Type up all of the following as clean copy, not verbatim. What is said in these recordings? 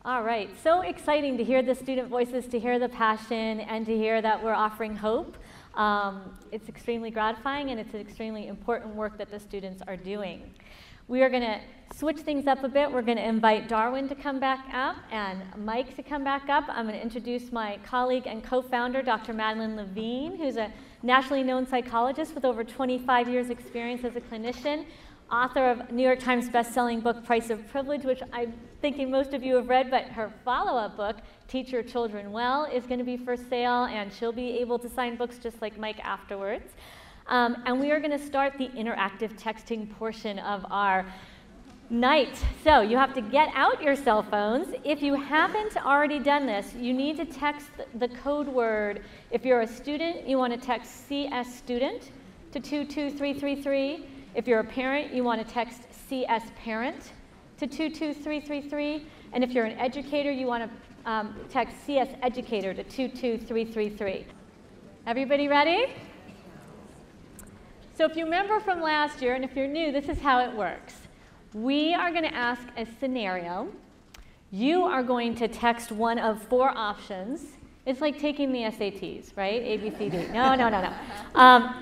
All right, so exciting to hear the student voices, to hear the passion, and to hear that we're offering hope. It's extremely gratifying, and it's an extremely important work that the students are doing. We are going to switch things up a bit. We're going to invite Darwin to come back up and Mike to come back up. I'm going to introduce my colleague and co-founder, Dr. Madeline Levine, who's a nationally known psychologist with over 25 years experience as a clinician, author of New York Times best-selling book, Price of Privilege, which I'm thinking most of you have read, but her follow-up book, Teach Your Children Well, is going to be for sale, and she'll be able to sign books just like Mike afterwards. And we are going to start the interactive texting portion of our night. So you have to get out your cell phones. If you haven't already done this, you need to text the code word. If you're a student, you want to text CS Student to 22333. If you're a parent, you want to text CS Parent to 22333. And if you're an educator, you want to text CS Educator to 22333. Everybody ready? So if you remember from last year, and if you're new, this is how it works. We are going to ask a scenario. You are going to text one of 4 options. It's like taking the SATs, right? A, B, C, D. No.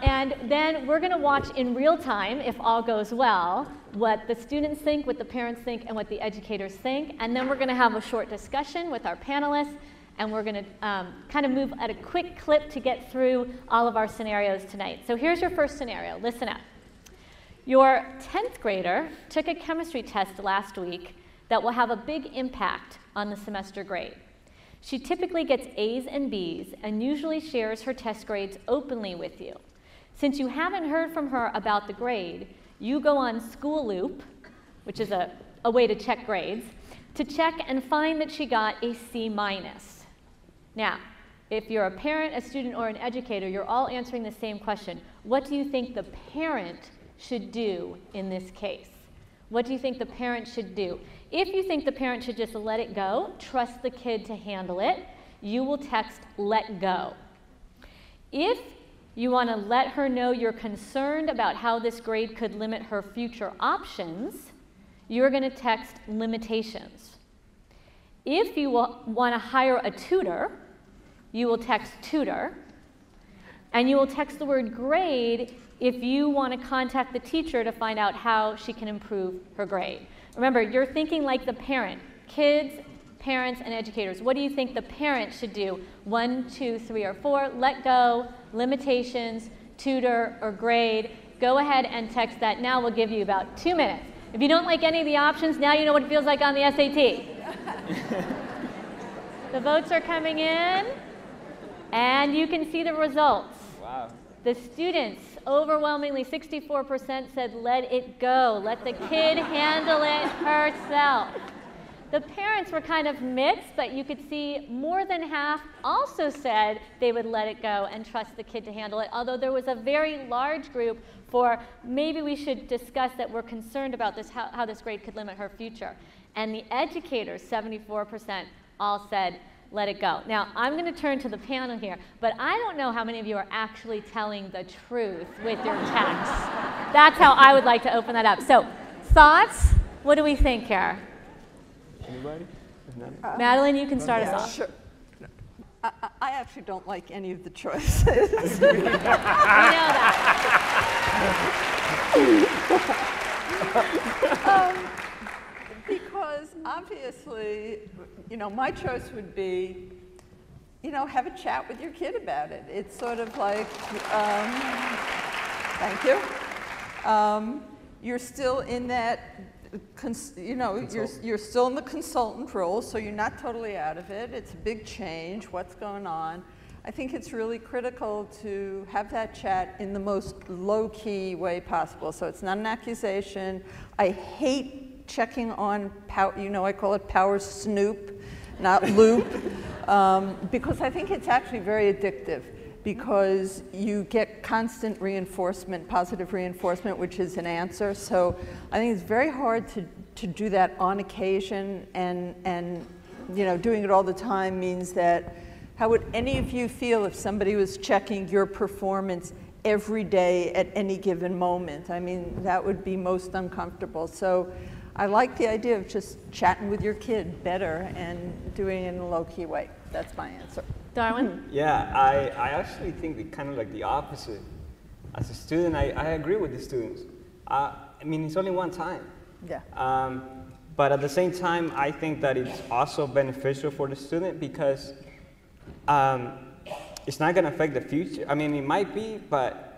And then we're going to watch in real time, if all goes well, what the students think, what the parents think, and what the educators think. And then we're going to have a short discussion with our panelists. And we're going to kind of move at a quick clip to get through all of our scenarios tonight. So here's your first scenario. Listen up. Your 10th grader took a chemistry test last week that will have a big impact on the semester grade. She typically gets A's and B's and usually shares her test grades openly with you. Since you haven't heard from her about the grade, you go on School Loop, which is a way to check grades, to check and find that she got a C-. Now, if you're a parent, a student, or an educator, you're all answering the same question. What do you think the parent should do in this case? What do you think the parent should do? If you think the parent should just let it go, trust the kid to handle it, you will text let go. If you want to let her know you're concerned about how this grade could limit her future options, you're going to text limitations. If you want to hire a tutor, you will text tutor, and you will text the word grade if you want to contact the teacher to find out how she can improve her grade. Remember, you're thinking like the parent. Kids, parents, and educators. What do you think the parent should do? 1, 2, 3, or 4. Let go, limitations, tutor, or grade. Go ahead and text that. Now we'll give you about 2 minutes. If you don't like any of the options, now you know what it feels like on the SAT. The votes are coming in, and you can see the results. Wow. The students, overwhelmingly 64% said let it go. Let the kid handle it herself. The parents were kind of mixed, but you could see more than half also said they would let it go and trust the kid to handle it, although there was a very large group for maybe we should discuss that we're concerned about this, how this grade could limit her future. And the educators, 74%, all said let it go. Now, I'm going to turn to the panel here, but I don't know how many of you are actually telling the truth with your texts. That's how I would like to open that up. So, thoughts? What do we think here? Anybody? Madeline, you can start us off. Sure. I actually don't like any of the choices. We know that. Because obviously, my choice would be, have a chat with your kid about it. It's sort of like, thank you. You're still in that, you're still in the consultant role, so you're not totally out of it. It's a big change. What's going on? I think it's really critical to have that chat in the most low-key way possible. So it's not an accusation. I hate checking on, I call it power snoop, not loop, because I think it's actually very addictive, because you get constant reinforcement, positive reinforcement, which is an answer. So I think it's very hard to do that on occasion, and doing it all the time means that, how would any of you feel if somebody was checking your performance every day at any given moment? I mean, that would be most uncomfortable. So I like the idea of just chatting with your kid better and doing it in a low-key way. That's my answer. Darwin? Yeah, I actually think that kind of like the opposite. As a student, I agree with the students. I mean, it's only one time. Yeah. But at the same time, I think that it's also beneficial for the student because it's not going to affect the future. I mean, it might be, but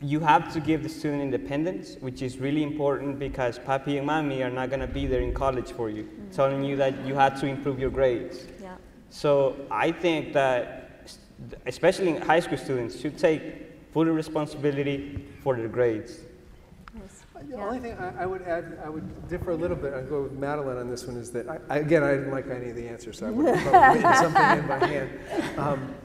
you have to give the student independence, which is really important because papi and mommy are not going to be there in college for you, telling you that you have to improve your grades. Yeah. So I think that, especially high school students, should take full responsibility for their grades. The only thing I would add, I would differ a little bit. I'd go with Madeline on this one. Is that again, I didn't like any of the answers, so I would have probably written something in by hand.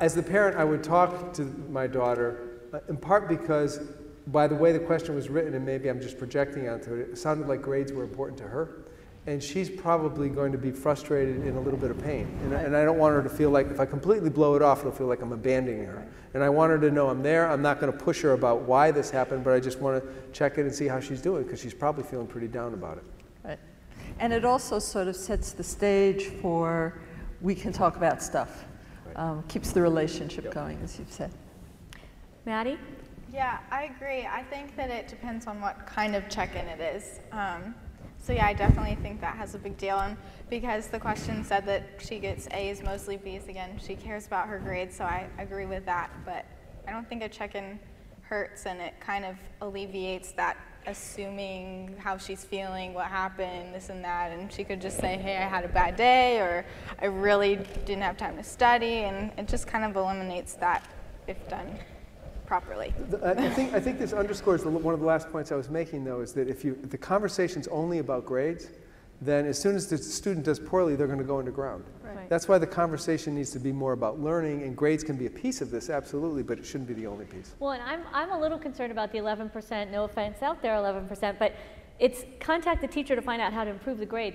As the parent, I would talk to my daughter, in part because by the way the question was written, and maybe I'm just projecting onto it, it sounded like grades were important to her. And she's probably going to be frustrated in a little bit of pain. And I don't want her to feel like, if I completely blow it off, it'll feel like I'm abandoning her. And I want her to know I'm there. I'm not going to push her about why this happened, but I just want to check in and see how she's doing, because she's probably feeling pretty down about it. Right. And it also sort of sets the stage for we can talk about stuff. Right. Keeps the relationship going, as you've said. Maddie? Yeah, I agree. I think that it depends on what kind of check-in it is. So yeah, I definitely think that has a big deal, and because the question said that she gets A's, mostly B's, again, she cares about her grades, so I agree with that, but I don't think a check-in hurts, and it kind of alleviates that assuming how she's feeling, what happened, this and that, and she could just say, hey, I had a bad day, or I really didn't have time to study, and it just kind of eliminates that if done properly. I think this underscores one of the last points I was making, though, is that if the conversation's only about grades, then as soon as the student does poorly, they're going to go underground. Right. That's why the conversation needs to be more about learning, and grades can be a piece of this, absolutely, but it shouldn't be the only piece. Well, and I'm a little concerned about the 11%, no offense out there, 11%, but it's contact the teacher to find out how to improve the grade.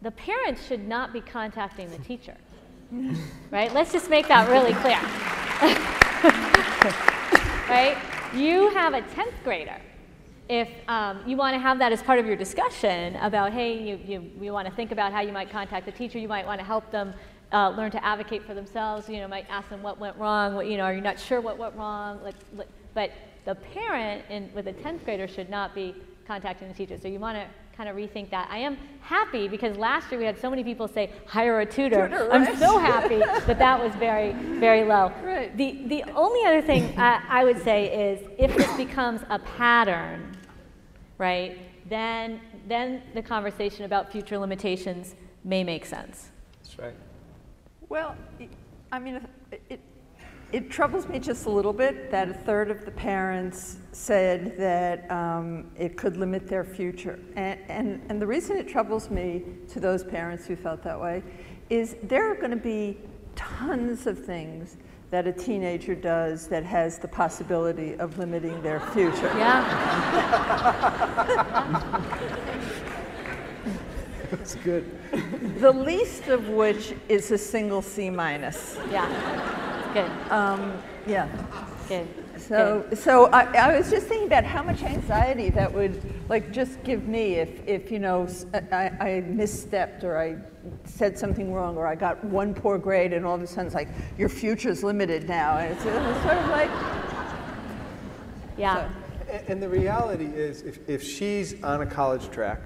The parents should not be contacting the teacher, right? Let's just make that really clear. Right? You have a 10th grader. If you want to have that as part of your discussion about, hey, you want to think about how you might contact the teacher, you might want to help them learn to advocate for themselves, might ask them what went wrong, are you not sure what went wrong? But the parent with a 10th grader should not be contacting the teacher. So you want to kind of rethink that. I am happy because last year we had so many people say, hire a tutor. Right? I'm so happy that was very, very low. Right. The only other thing I would say is if this becomes a pattern, right, then the conversation about future limitations may make sense. That's right. Well, I mean, it troubles me just a little bit that a third of the parents said that it could limit their future. And the reason it troubles me, to those parents who felt that way, is there are going to be tons of things that a teenager does that has the possibility of limiting their future. Yeah. That's good. The least of which is a single C-. Yeah. Good. Yeah. Good. So I was just thinking about how much anxiety that would just give me if I misstepped or I said something wrong or I got one poor grade and all of a sudden it's like your future's limited now, and it's sort of like. Yeah. So. And the reality is, if she's on a college track,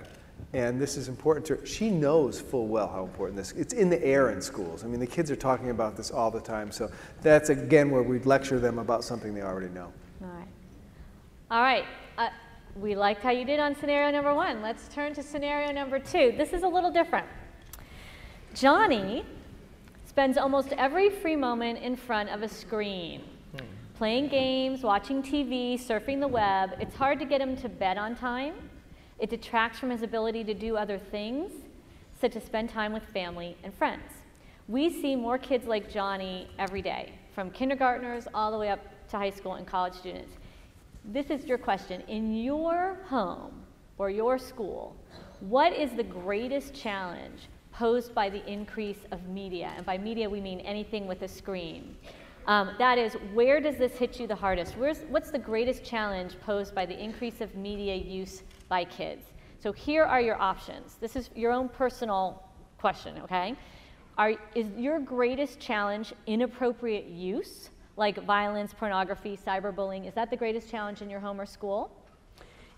and this is important to her, she knows full well how important this is. It's in the air in schools. I mean, the kids are talking about this all the time. So that's, again, where we'd lecture them about something they already know. All right. We liked how you did on scenario number 1. Let's turn to scenario number 2. This is a little different. Johnny spends almost every free moment in front of a screen, playing games, watching TV, surfing the web. It's hard to get him to bed on time. It detracts from his ability to do other things, such as spend time with family and friends. We see more kids like Johnny every day, from kindergartners all the way up to high school and college students. This is your question. In your home or your school, what is the greatest challenge posed by the increase of media? And by media, we mean anything with a screen. That is, where does this hit you the hardest? What's the greatest challenge posed by the increase of media use by kids? So here are your options. This is your own personal question, okay? Is your greatest challenge inappropriate use, like violence, pornography, cyberbullying? Is that the greatest challenge in your home or school?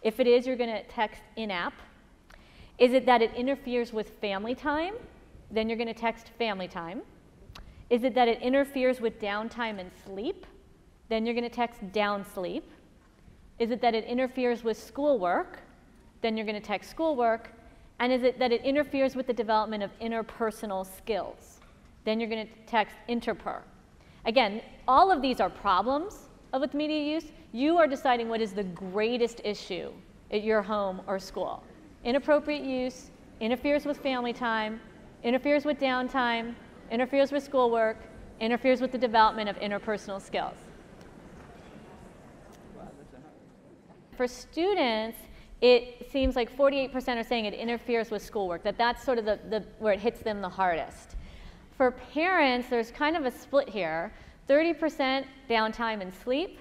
If it is, you're going to text in-app. Is it that it interferes with family time? Then you're going to text family time. Is it that it interferes with downtime and sleep? Then you're going to text down sleep. Is it that it interferes with schoolwork? Then you're going to text schoolwork. And is it that it interferes with the development of interpersonal skills? Then you're going to text interper. Again, all of these are problems with media use. You are deciding what is the greatest issue at your home or school. Inappropriate use, interferes with family time, interferes with downtime, interferes with schoolwork, interferes with the development of interpersonal skills. For students, it seems like 48% are saying it interferes with schoolwork, that's sort of where it hits them the hardest. For parents, there's kind of a split here. 30% downtime and sleep,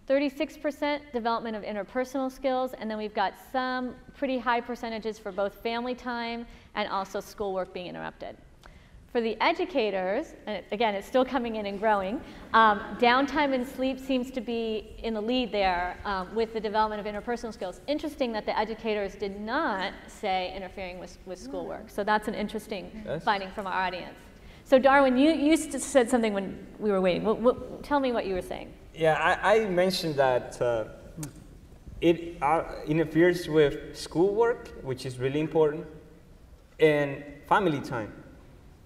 36% development of interpersonal skills, and then we've got some pretty high percentages for both family time and also schoolwork being interrupted. For the educators, and again, it's still coming in and growing, downtime and sleep seems to be in the lead there with the development of interpersonal skills. Interesting that the educators did not say interfering with schoolwork. So that's an interesting finding from our audience. So Darwin, you said something when we were waiting. Tell me what you were saying. Yeah, I mentioned that it interferes with schoolwork, which is really important, and family time.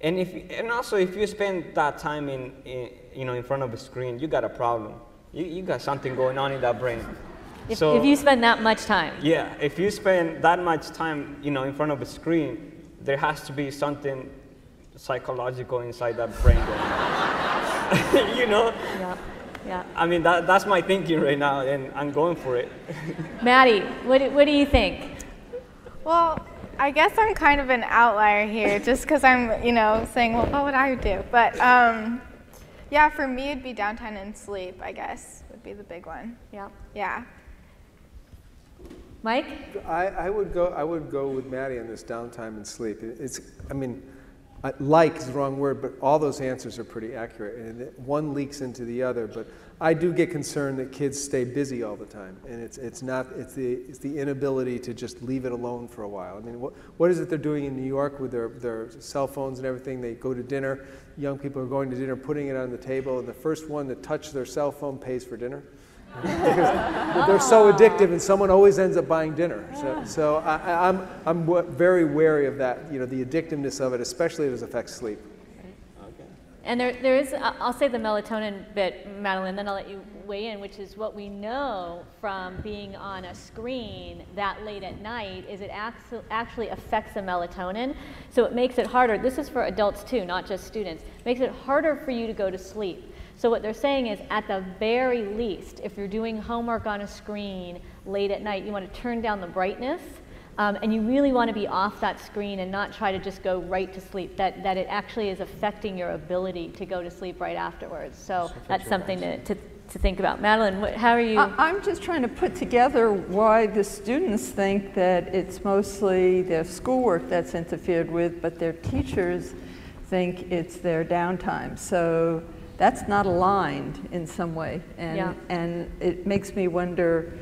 And also, if you spend that time in front of a screen, you got a problem. You got something going on in that brain. If you spend that much time. Yeah, if you spend that much time, in front of a screen, there has to be something psychological inside that brain. Yeah. Yeah. I mean, that's my thinking right now, and I'm going for it. Maddie, what do you think? Well, I guess I'm kind of an outlier here, just because I'm, saying, well, what would I do? But yeah, for me, it'd be downtime and sleep, I guess, would be the big one. Yeah. Yeah. Mike? I would go with Maddie on this downtime and sleep. Like is the wrong word, but all those answers are pretty accurate, and one leaks into the other. But I do get concerned that kids stay busy all the time, and it's the inability to just leave it alone for a while. I mean, what is it they're doing in New York with their cell phones and everything? They go to dinner, young people are going to dinner, putting it on the table, and the first one that touches their cell phone pays for dinner. Because they're so addictive, and someone always ends up buying dinner. So I'm very wary of that, the addictiveness of it, especially as it affects sleep. Okay. And there is, I'll say the melatonin bit, Madeline, then I'll let you weigh in, which is what we know from being on a screen that late at night is it actually affects the melatonin. So it makes it harder. This is for adults too, not just students. It makes it harder for you to go to sleep. So what they're saying is, at the very least, if you're doing homework on a screen late at night, you want to turn down the brightness, and you really want to be off that screen and not try to just go right to sleep, that it actually is affecting your ability to go to sleep right afterwards. So that's something to think about. Madeline, how are you? I'm just trying to put together why the students think that it's mostly their schoolwork that's interfered with, but their teachers think it's their downtime. So that's not aligned in some way, and it makes me wonder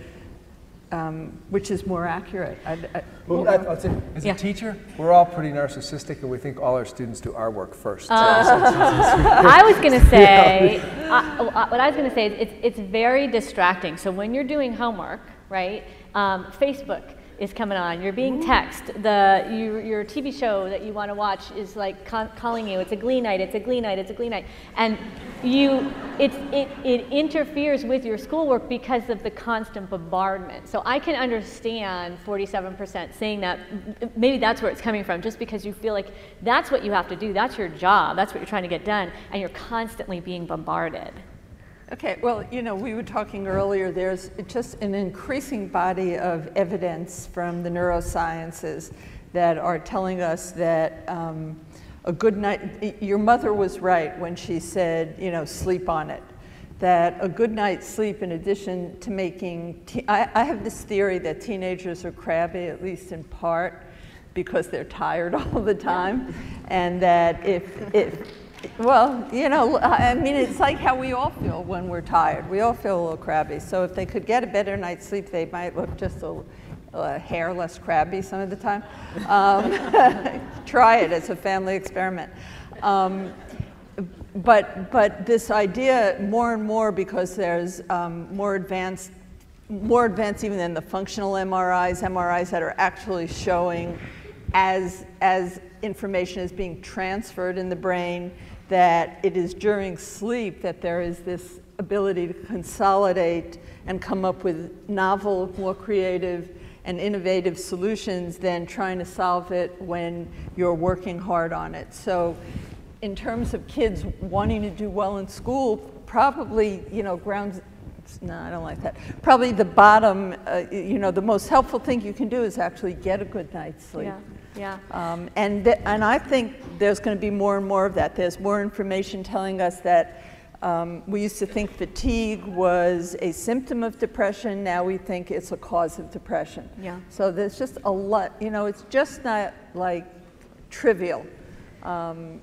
which is more accurate. I'll say, as a teacher, we're all pretty narcissistic, and we think all our students do our work first. I was going to say, what I was going to say is it's very distracting. So when you're doing homework, right, Facebook is coming on, you're being texted, your TV show that you want to watch is like calling you, it's a Glee night, it's a Glee night, it's a Glee night. And it interferes with your schoolwork because of the constant bombardment. So I can understand 47% saying that, maybe that's where it's coming from, just because you feel like that's what you have to do, that's your job, that's what you're trying to get done, and you're constantly being bombarded. Okay, well, we were talking earlier, there's just an increasing body of evidence from the neurosciences that are telling us that a good night, your mother was right when she said, sleep on it. that a good night's sleep, in addition to making, I have this theory that teenagers are crabby, at least in part, because they're tired all the time, and that well, you know, I mean, it's like how we all feel when we're tired. We all feel a little crabby. So if they could get a better night's sleep, they might look just a hair less crabby some of the time. Try it as a family experiment. But this idea more and more, because there's more advanced even than the functional MRIs that are actually showing as information is being transferred in the brain, that it is during sleep that there is this ability to consolidate and come up with novel, more creative and innovative solutions than trying to solve it when you're working hard on it. So in terms of kids wanting to do well in school, probably, you know, no, I don't like that. Probably the bottom, you know, the most helpful thing you can do is actually get a good night's sleep. Yeah. And I think there's going to be more and more of that. There's more information telling us that we used to think fatigue was a symptom of depression. Now we think it's a cause of depression. Yeah. So there's just a lot, you know, it's just not like trivial.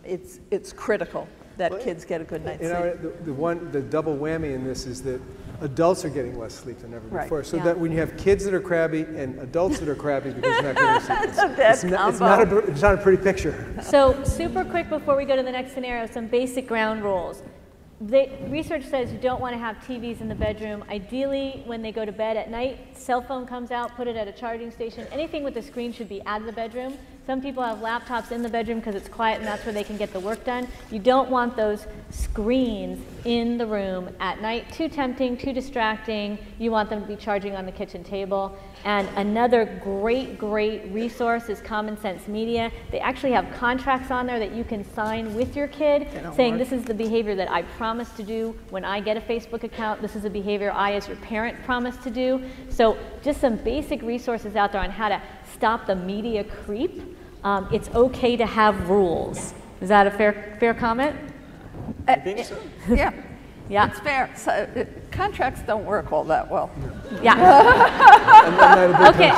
It's critical that kids get a good night's sleep. The double whammy in this is that adults are getting less sleep than ever before. Right. So that when you have kids that are crabby and adults that are crabby because they're not getting sleep, it's not a pretty picture. So super quick before we go to the next scenario, some basic ground rules. The research says you don't want to have TVs in the bedroom. Ideally, when they go to bed at night, cell phone comes out, put it at a charging station. Anything with a screen should be out of the bedroom. Some people have laptops in the bedroom because it's quiet and that's where they can get the work done. You don't want those screens in the room at night. Too tempting, too distracting. You want them to be charging on the kitchen table. And another great resource is Common Sense Media. They actually have contracts on there that you can sign with your kid saying this is the behavior that I promise to do when I get a Facebook account. This is the behavior I as your parent promise to do. So just some basic resources out there on how to stop the media creep. It's okay to have rules. Is that a fair comment? I think so. Yeah. Yeah. It's fair. So, contracts don't work all that well. Yeah. Okay.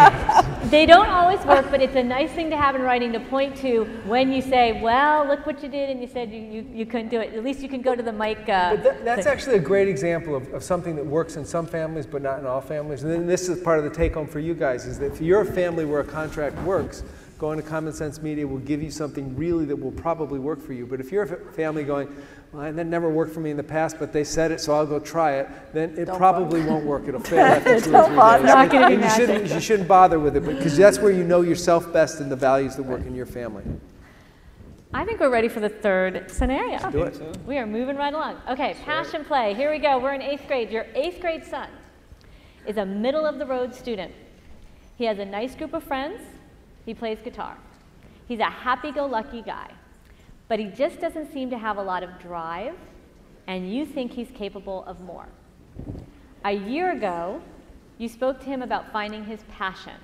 They don't always work, but it's a nice thing to have in writing to point to when you say, well, look what you did, and you said you couldn't do it. At least you can go to the mic. But that's actually a great example of something that works in some families, but not in all families. And then this is part of the take-home for you guys, is that if you're a family where a contract works, going to Common Sense Media will give you something really that will probably work for you. But if you're a family going, well, that never worked for me in the past, but they said it, so I'll go try it, then it probably won't work. It'll fail after 2 or 3 days. And you shouldn't bother with it, because that's where you know yourself best and the values that work in your family. I think we're ready for the third scenario. Do it. We are moving right along. Okay, passion play. Here we go. We're in 8th grade. Your 8th grade son is a middle-of-the-road student. He has a nice group of friends. He plays guitar. He's a happy-go-lucky guy, but he just doesn't seem to have a lot of drive, and you think he's capable of more. A year ago, you spoke to him about finding his passion,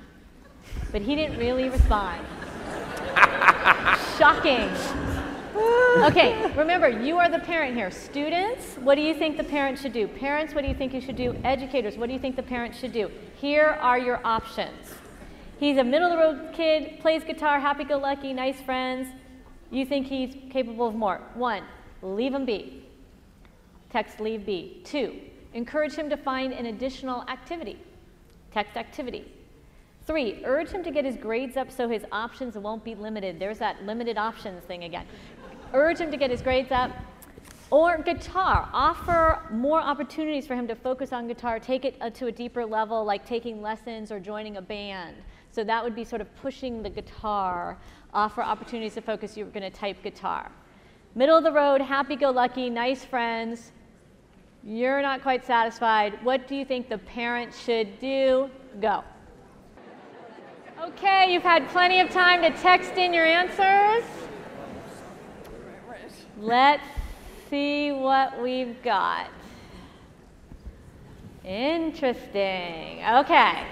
but he didn't really respond. Shocking. Okay, remember, you are the parent here. Students, what do you think the parent should do? Parents, what do you think you should do? Educators, what do you think the parent should do? Here are your options. He's a middle-of-the-road kid, plays guitar, happy-go-lucky, nice friends. You think he's capable of more. 1, leave him be. Text leave be. 2, encourage him to find an additional activity. Text activity. 3, urge him to get his grades up so his options won't be limited. There's that limited options thing again. Urge him to get his grades up. Or guitar. Offer more opportunities for him to focus on guitar. Take it to a deeper level, like taking lessons or joining a band. So that would be sort of pushing the guitar. Offer opportunities to focus. You're going to type guitar. Middle of the road, happy-go-lucky, nice friends. You're not quite satisfied. What do you think the parent should do? Go. Okay, you've had plenty of time to text in your answers. Let's see what we've got. Interesting. Okay.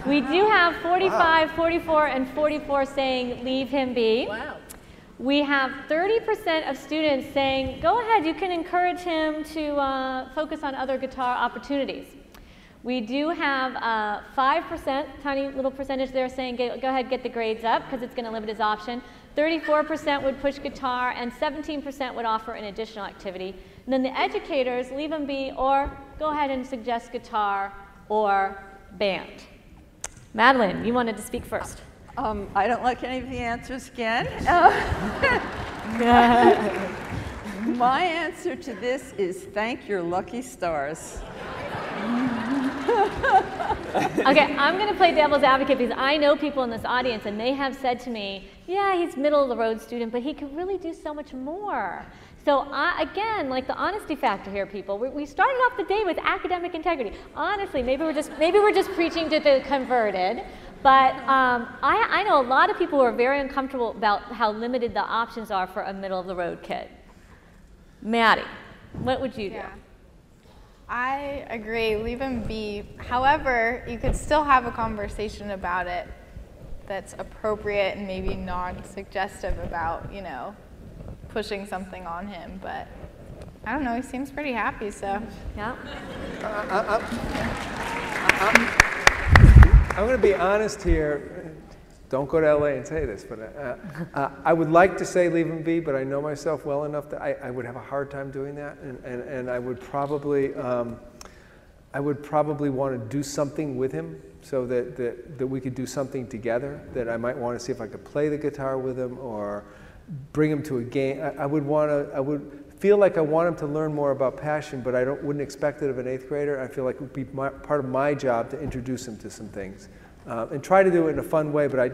We do have 45, 44, and 44 saying leave him be. Wow. We have 30% of students saying, go ahead, you can encourage him to focus on other guitar opportunities. We do have 5%, tiny little percentage there, saying go ahead, get the grades up, because it's going to limit his option. 34% would push guitar, and 17% would offer an additional activity. And then the educators, leave him be, or go ahead and suggest guitar or band. Madeline, you wanted to speak first. I don't like any of the answers again. My answer to this is thank your lucky stars. Okay, I'm going to play devil's advocate because I know people in this audience and they have said to me, yeah, he's middle of the road student, but he could really do so much more. So again, like the honesty factor here, people. We started off the day with academic integrity. Honestly, maybe we're just preaching to the converted. But I know a lot of people who are very uncomfortable about how limited the options are for a middle of the road kid. Maddie, what would you do? I agree, leave him be. However, you could still have a conversation about it that's appropriate and maybe non-suggestive about, you know, pushing something on him. But I don't know, he seems pretty happy, so. Yeah. I'm going to be honest here. Don't go to LA and say this, but I would like to say leave him be, but I know myself well enough that I would have a hard time doing that, and I would probably want to do something with him so that we could do something together. That I might want to see if I could play the guitar with him or bring him to a game. I would feel like I want him to learn more about passion, but I wouldn't expect it of an 8th grader. I feel like it would be part of my job to introduce him to some things. And try to do it in a fun way, but I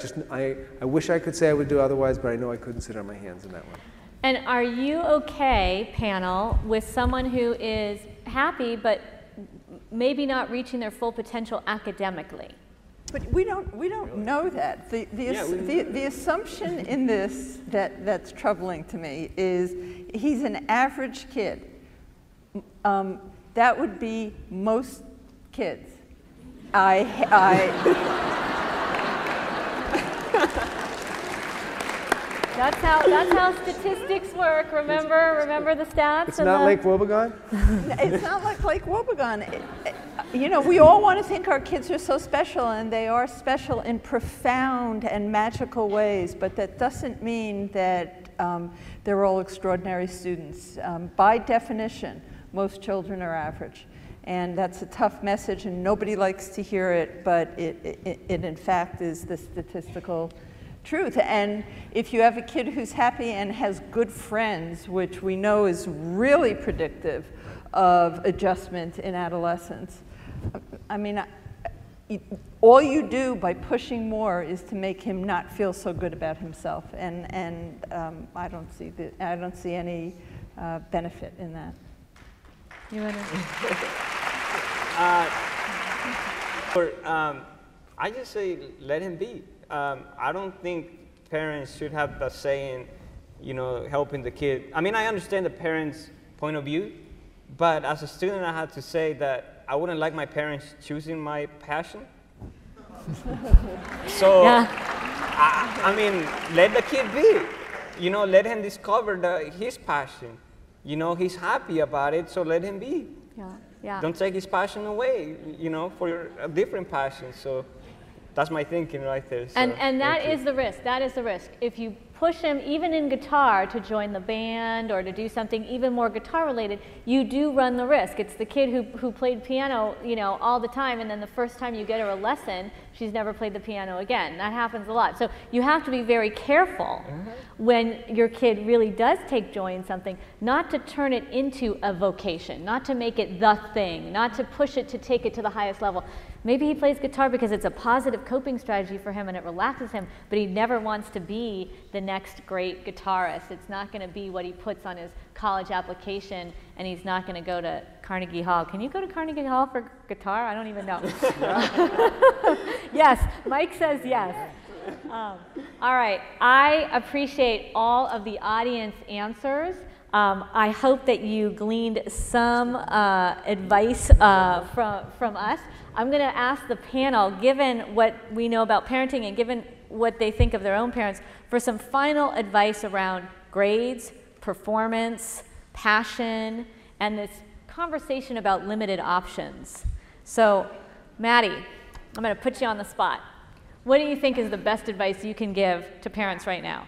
wish I could say I would do otherwise, but I know I couldn't sit on my hands in that one. And are you okay, panel, with someone who is happy but maybe not reaching their full potential academically? But we don't know that. The assumption in this that's troubling to me is he's an average kid. That would be most kids. That's how statistics work. Remember the stats. It's not Lake Wobegon? It's not like Lake Wobegon. You know, we all want to think our kids are so special, and they are special in profound and magical ways, but that doesn't mean that they're all extraordinary students. By definition, most children are average. And that's a tough message, and nobody likes to hear it, but it in fact is the statistical truth. And if you have a kid who's happy and has good friends, which we know is really predictive of adjustment in adolescence, I mean, all you do by pushing more is to make him not feel so good about himself, and I don't see any benefit in that. You want to? I just say let him be. I don't think parents should have the say in, you know, helping the kid. I mean, I understand the parents' point of view, but as a student, I had to say that I wouldn't like my parents choosing my passion. So, yeah. I mean, let the kid be. You know, let him discover his passion. You know, he's happy about it, so let him be. Yeah, yeah. Don't take his passion away, you know, for a different passion. So that's my thinking right there. So, and that is the risk. That is the risk. If you push him, even in guitar, to join the band or to do something even more guitar-related, you do run the risk. It's the kid who played piano, you know, all the time, and then the first time you get her a lesson, she's never played the piano again. That happens a lot. So you have to be very careful when your kid really does take joy in something, not to turn it into a vocation, not to make it the thing, not to push it to take it to the highest level. Maybe he plays guitar because it's a positive coping strategy for him and it relaxes him, but he never wants to be the next great guitarist. It's not going to be what he puts on his college application, and he's not going to go to Carnegie Hall. Can you go to Carnegie Hall for guitar? I don't even know. Yes, Mike says yes. All right, I appreciate all of the audience answers. I hope that you gleaned some advice from us. I'm going to ask the panel, given what we know about parenting and given what they think of their own parents, for some final advice around grades, performance, passion, and this conversation about limited options. So, Maddie, I'm going to put you on the spot. What do you think is the best advice you can give to parents right now?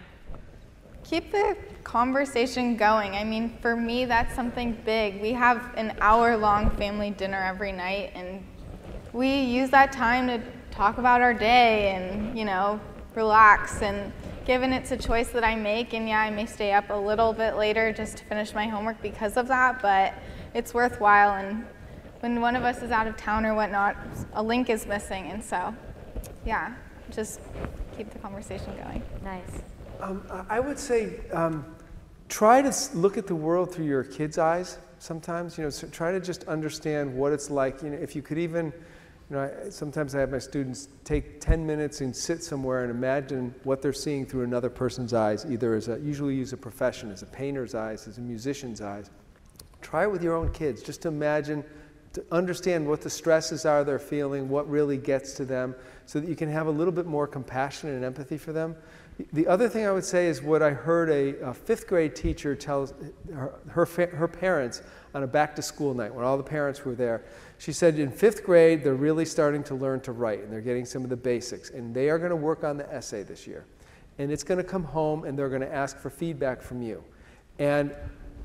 Keep the conversation going. I mean, for me, that's something big. We have an hour-long family dinner every night, and we use that time to talk about our day and, you know, relax. And given it's a choice that I make, and yeah, I may stay up a little bit later just to finish my homework because of that, but it's worthwhile. And when one of us is out of town or whatnot, a link is missing. And so, yeah, just keep the conversation going. Nice. I would say try to look at the world through your kids' eyes sometimes. You know, so try to just understand what it's like. You know, if you could even, you know, sometimes I have my students take 10 minutes and sit somewhere and imagine what they're seeing through another person's eyes, either as usually use a profession, as a painter's eyes, as a musician's eyes. Try it with your own kids. Just to imagine, to understand what the stresses are they're feeling, what really gets to them, so that you can have a little bit more compassion and empathy for them. The other thing I would say is what I heard a fifth grade teacher tell her parents on a back to school night when all the parents were there. She said in fifth grade they're really starting to learn to write and they're getting some of the basics, and they are going to work on the essay this year. And it's going to come home and they're going to ask for feedback from you. And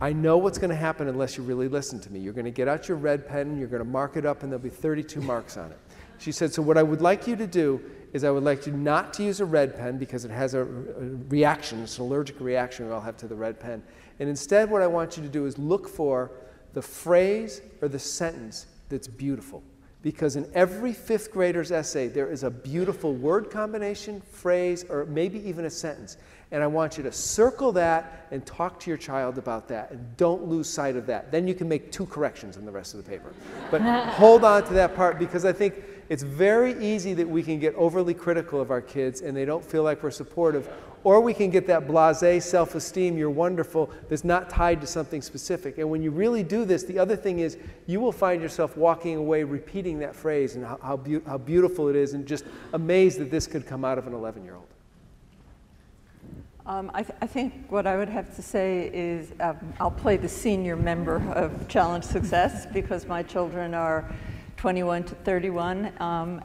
I know what's going to happen unless you really listen to me. You're going to get out your red pen and you're going to mark it up and there'll be 32 marks on it. She said, so what I would like you to do is I would like you not to use a red pen because it has a reaction, it's an allergic reaction we all have to the red pen. And instead what I want you to do is look for the phrase or the sentence that's beautiful. Because in every fifth grader's essay, there is a beautiful word combination, phrase, or maybe even a sentence. And I want you to circle that and talk to your child about that. And don't lose sight of that. Then you can make 2 corrections in the rest of the paper. But hold on to that part, because I think it's very easy that we can get overly critical of our kids and they don't feel like we're supportive. Or we can get that blasé self-esteem, you're wonderful, that's not tied to something specific. And when you really do this, the other thing is you will find yourself walking away repeating that phrase and how beautiful it is, and just amazed that this could come out of an 11-year-old. I think what I would have to say is I'll play the senior member of Challenge Success because my children are 21 to 31,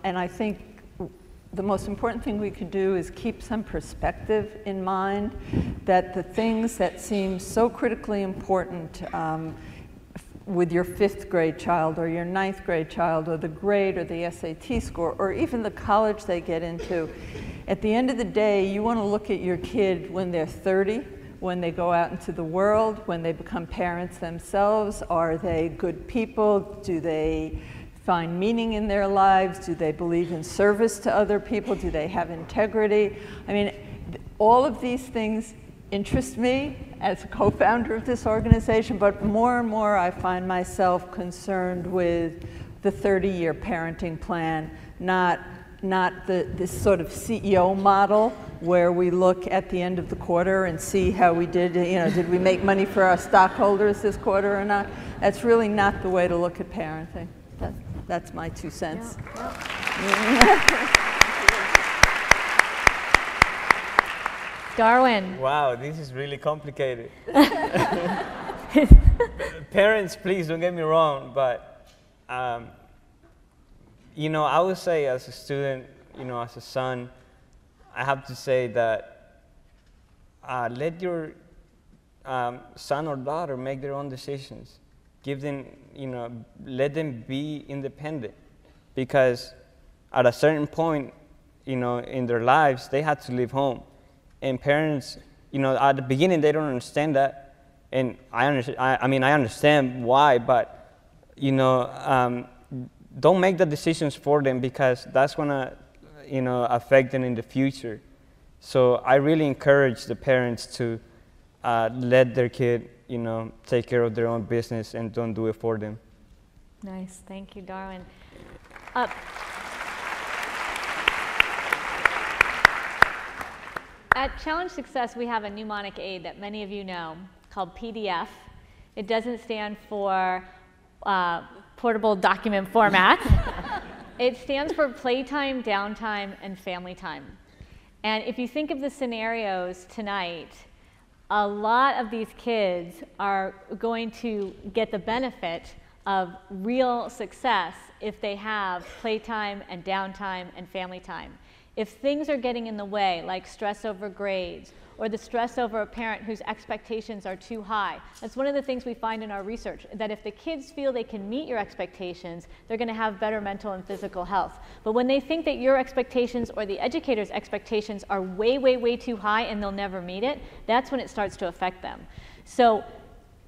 and I think the most important thing we can do is keep some perspective in mind that the things that seem so critically important with your 5th grade child or your 9th grade child or the grade or the SAT score or even the college they get into, at the end of the day, you want to look at your kid when they're 30, when they go out into the world, when they become parents themselves. Are they good people? Do they find meaning in their lives? Do they believe in service to other people? Do they have integrity? I mean, all of these things interest me as a co-founder of this organization, but more and more I find myself concerned with the 30-year parenting plan, not this sort of CEO model where we look at the end of the quarter and see how we did, you know, did we make money for our stockholders this quarter or not? That's really not the way to look at parenting. That's my 2 cents. Yeah. Darwin. Wow, this is really complicated. Parents, please don't get me wrong, but you know, I would say as a student, you know, as a son, I have to say that let your son or daughter make their own decisions. Give them, you know, let them be independent, because at a certain point, you know, in their lives, they had to leave home. And parents, you know, at the beginning, they don't understand that. And I understand why, but, you know, don't make the decisions for them, because that's going to, you know, affect them in the future. So I really encourage the parents to let their kid, you know, take care of their own business and don't do it for them. Nice. Thank you, Darwin. At Challenge Success, we have a mnemonic aid that many of you know called PDF. It doesn't stand for portable document format. It stands for playtime, downtime, and family time. And if you think of the scenarios tonight, a lot of these kids are going to get the benefit of real success if they have playtime and downtime and family time. If things are getting in the way, like stress over grades, or the stress over a parent whose expectations are too high, that's one of the things we find in our research, that if the kids feel they can meet your expectations, they're going to have better mental and physical health. But when they think that your expectations or the educator's expectations are way, way, way too high and they'll never meet it, that's when it starts to affect them. So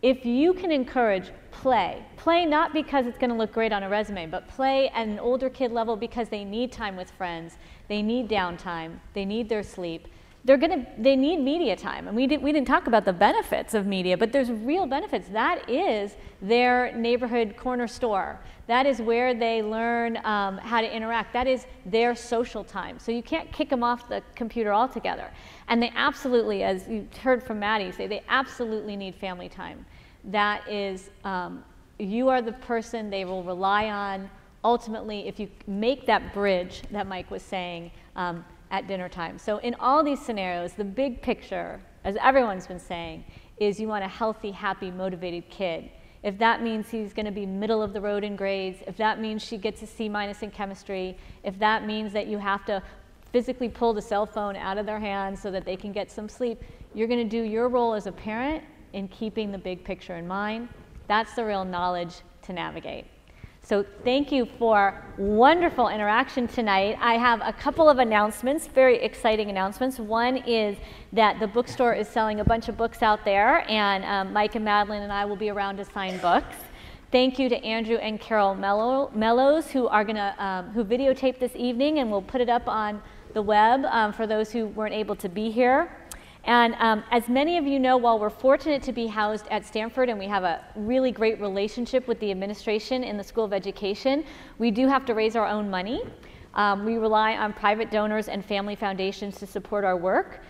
if you can encourage play not because it's going to look great on a resume, but play at an older kid level because they need time with friends, they need downtime, they need their sleep, they need media time. And we didn't talk about the benefits of media, but there's real benefits. That is their neighborhood corner store. That is where they learn how to interact. That is their social time. So you can't kick them off the computer altogether. And they absolutely, as you heard from Maddie say, they absolutely need family time. That is, you are the person they will rely on ultimately if you make that bridge that Mike was saying at dinner time. So in all these scenarios, the big picture, as everyone's been saying, is you want a healthy, happy, motivated kid. If that means he's going to be middle of the road in grades, if that means she gets a C- in chemistry, if that means that you have to physically pull the cell phone out of their hands so that they can get some sleep, you're going to do your role as a parent in keeping the big picture in mind. That's the real knowledge to navigate. So thank you for wonderful interaction tonight. I have a couple of announcements, very exciting announcements. One is that the bookstore is selling a bunch of books out there, and Mike and Madeline and I will be around to sign books. Thank you to Andrew and Carol Mellows who are who videotaped this evening, and we'll put it up on the web for those who weren't able to be here. And as many of you know, while we're fortunate to be housed at Stanford and we have a really great relationship with the administration in the School of Education, we do have to raise our own money. We rely on private donors and family foundations to support our work.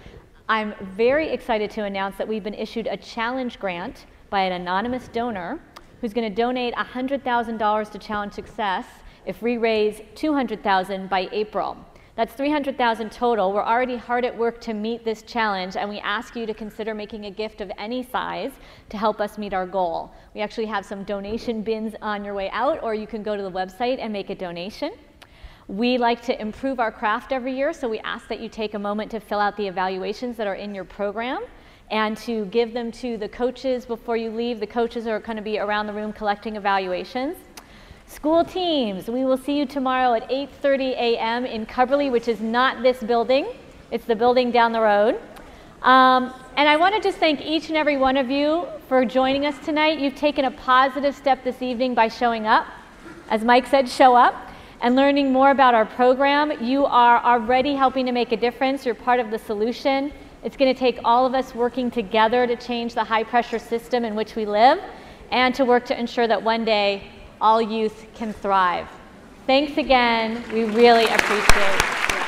I'm very excited to announce that we've been issued a challenge grant by an anonymous donor who's going to donate $100,000 to Challenge Success if we raise $200,000 by April. That's $300,000 total. We're already hard at work to meet this challenge, and we ask you to consider making a gift of any size to help us meet our goal. We actually have some donation bins on your way out, or you can go to the website and make a donation. We like to improve our craft every year, so we ask that you take a moment to fill out the evaluations that are in your program and to give them to the coaches before you leave. The coaches are going to be around the room collecting evaluations. School teams, we will see you tomorrow at 8:30 a.m. in Cubberley, which is not this building. It's the building down the road. And I want to just thank each and every one of you for joining us tonight. You've taken a positive step this evening by showing up. As Mike said, show up and learning more about our program. You are already helping to make a difference. You're part of the solution. It's going to take all of us working together to change the high-pressure system in which we live and to work to ensure that one day all youth can thrive. Thanks again. We really appreciate it.